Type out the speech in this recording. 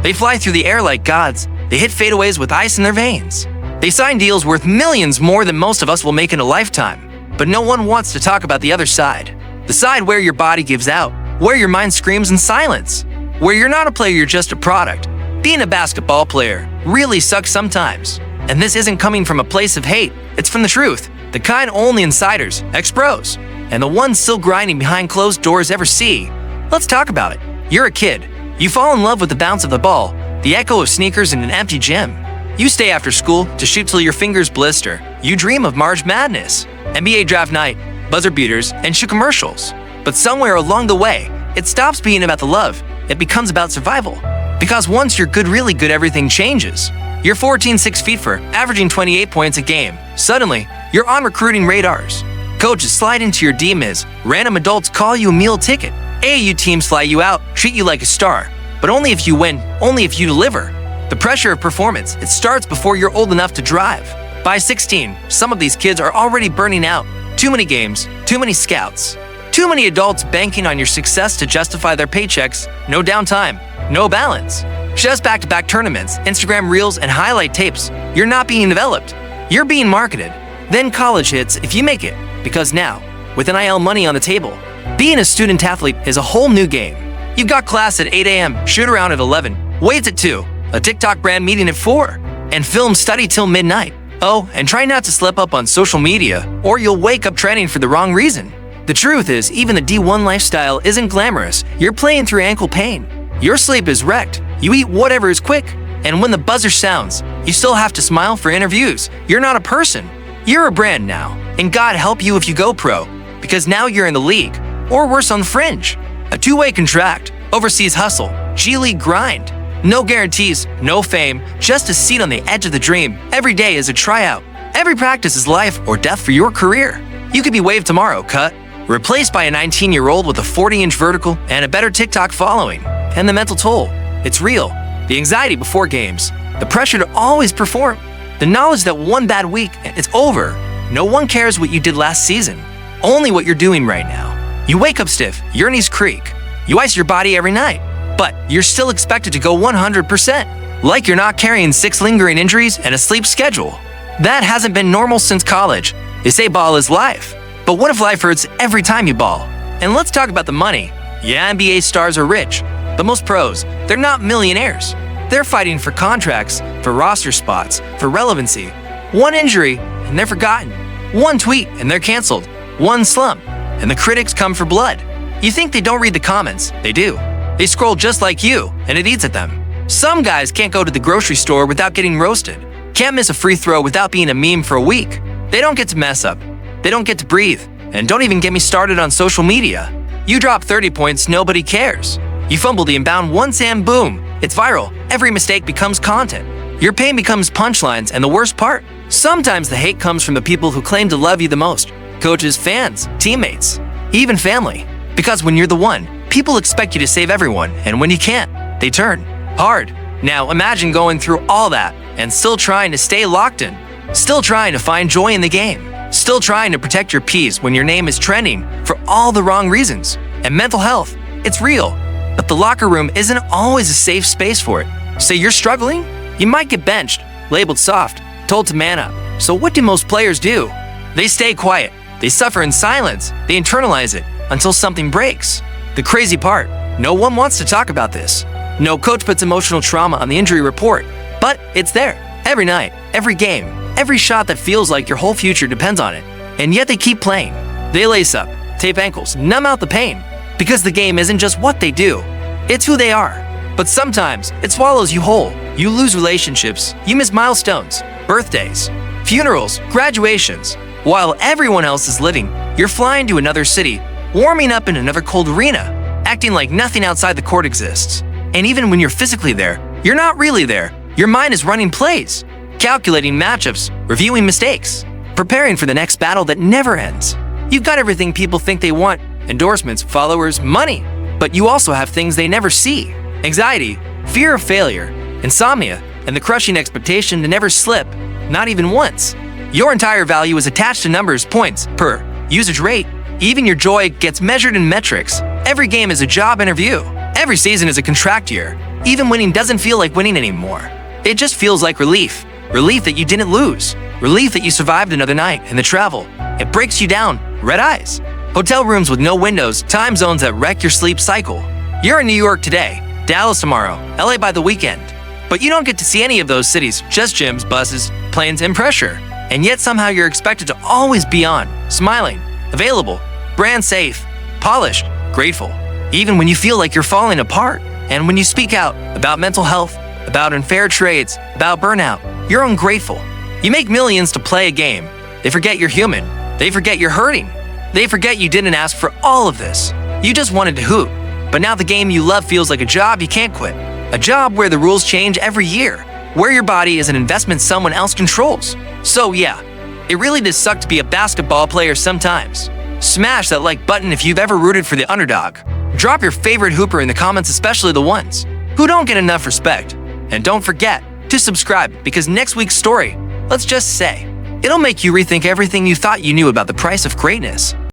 They fly through the air like gods. They hit fadeaways with ice in their veins. They sign deals worth millions more than most of us will make in a lifetime. But no one wants to talk about the other side. The side where your body gives out, where your mind screams in silence, where you're not a player, you're just a product. Being a basketball player really sucks sometimes. And this isn't coming from a place of hate, it's from the truth. The kind only insiders, ex-pros, and the ones still grinding behind closed doors ever see. Let's talk about it. You're a kid. You fall in love with the bounce of the ball, the echo of sneakers in an empty gym. You stay after school to shoot till your fingers blister. You dream of March Madness, NBA draft night, buzzer beaters, and shoe commercials. But somewhere along the way, it stops being about the love. It becomes about survival. Because once you're good, really good, everything changes. You're 14 6'4", averaging 28 points a game. Suddenly, you're on recruiting radars. Coaches slide into your DMs. Random adults call you a meal ticket. AAU teams fly you out, treat you like a star. But only if you win, only if you deliver. The pressure of performance, it starts before you're old enough to drive. By 16, some of these kids are already burning out. Too many games, too many scouts. Too many adults banking on your success to justify their paychecks. No downtime, no balance. Just back-to-back tournaments, Instagram reels, and highlight tapes. You're not being developed. You're being marketed. Then college hits if you make it. Because now, with NIL money on the table, being a student athlete is a whole new game. You've got class at 8 a.m., shoot around at 11, weights at 2, a TikTok brand meeting at 4, and film study till midnight. Oh, and try not to slip up on social media, or you'll wake up training for the wrong reason. The truth is, even the D1 lifestyle isn't glamorous. You're playing through ankle pain. Your sleep is wrecked. You eat whatever is quick. And when the buzzer sounds, you still have to smile for interviews. You're not a person. You're a brand now. And God help you if you go pro, because now you're in the league, or worse, on the fringe. A two-way contract, overseas hustle, G League grind. No guarantees, no fame, just a seat on the edge of the dream. Every day is a tryout. Every practice is life or death for your career. You could be waived tomorrow, cut, replaced by a 19-year-old with a 40-inch vertical and a better TikTok following. And the mental toll, it's real. The anxiety before games, the pressure to always perform, the knowledge that one bad week and it's over. No one cares what you did last season, only what you're doing right now. You wake up stiff, your knees creak. You ice your body every night, but you're still expected to go 100%, like you're not carrying 6 lingering injuries and a sleep schedule. That hasn't been normal since college. They say ball is life, but what if life hurts every time you ball? And let's talk about the money. Yeah, NBA stars are rich, but most pros, they're not millionaires. They're fighting for contracts, for roster spots, for relevancy. One injury, and they're forgotten. One tweet, and they're canceled. One slump, and the critics come for blood. You think they don't read the comments? They do. They scroll just like you, and it eats at them. Some guys can't go to the grocery store without getting roasted. Can't miss a free throw without being a meme for a week. They don't get to mess up. They don't get to breathe. And don't even get me started on social media. You drop 30 points, nobody cares. You fumble the inbound once and boom, it's viral. Every mistake becomes content. Your pain becomes punchlines, and the worst part, sometimes the hate comes from the people who claim to love you the most. Coaches, fans, teammates, even family. Because when you're the one, people expect you to save everyone, and when you can't, they turn hard. Now imagine going through all that and still trying to stay locked in, still trying to find joy in the game, still trying to protect your peace when your name is trending for all the wrong reasons. And mental health, it's real, but the locker room isn't always a safe space for it. Say you're struggling? You might get benched, labeled soft, told to man up. So what do most players do? They stay quiet. They suffer in silence. They internalize it until something breaks. The crazy part, no one wants to talk about this. No coach puts emotional trauma on the injury report, but it's there. Every night, every game, every shot that feels like your whole future depends on it. And yet they keep playing. They lace up, tape ankles, numb out the pain. Because the game isn't just what they do, it's who they are. But sometimes it swallows you whole. You lose relationships, you miss milestones, birthdays, funerals, graduations. While everyone else is living, you're flying to another city, warming up in another cold arena, acting like nothing outside the court exists. And even when you're physically there, you're not really there. Your mind is running plays, calculating matchups, reviewing mistakes, preparing for the next battle that never ends. You've got everything people think they want: endorsements, followers, money. But you also have things they never see: anxiety, fear of failure, insomnia, and the crushing expectation to never slip, not even once. Your entire value is attached to numbers, points, per, usage rate. Even your joy gets measured in metrics. Every game is a job interview. Every season is a contract year. Even winning doesn't feel like winning anymore. It just feels like relief. Relief that you didn't lose. Relief that you survived another night and the travel. It breaks you down. Red eyes. Hotel rooms with no windows, time zones that wreck your sleep cycle. You're in New York today, Dallas tomorrow, LA by the weekend. But you don't get to see any of those cities, just gyms, buses, planes, and pressure. And yet somehow you're expected to always be on, smiling, available, brand safe, polished, grateful, even when you feel like you're falling apart. And when you speak out about mental health, about unfair trades, about burnout, you're ungrateful. You make millions to play a game. They forget you're human. They forget you're hurting. They forget you didn't ask for all of this. You just wanted to hoop. But now the game you love feels like a job you can't quit. A job where the rules change every year, where your body is an investment someone else controls. So yeah, it really does suck to be a basketball player sometimes. Smash that like button if you've ever rooted for the underdog. Drop your favorite hooper in the comments, especially the ones who don't get enough respect. And don't forget to subscribe, because next week's story, let's just say, it'll make you rethink everything you thought you knew about the price of greatness.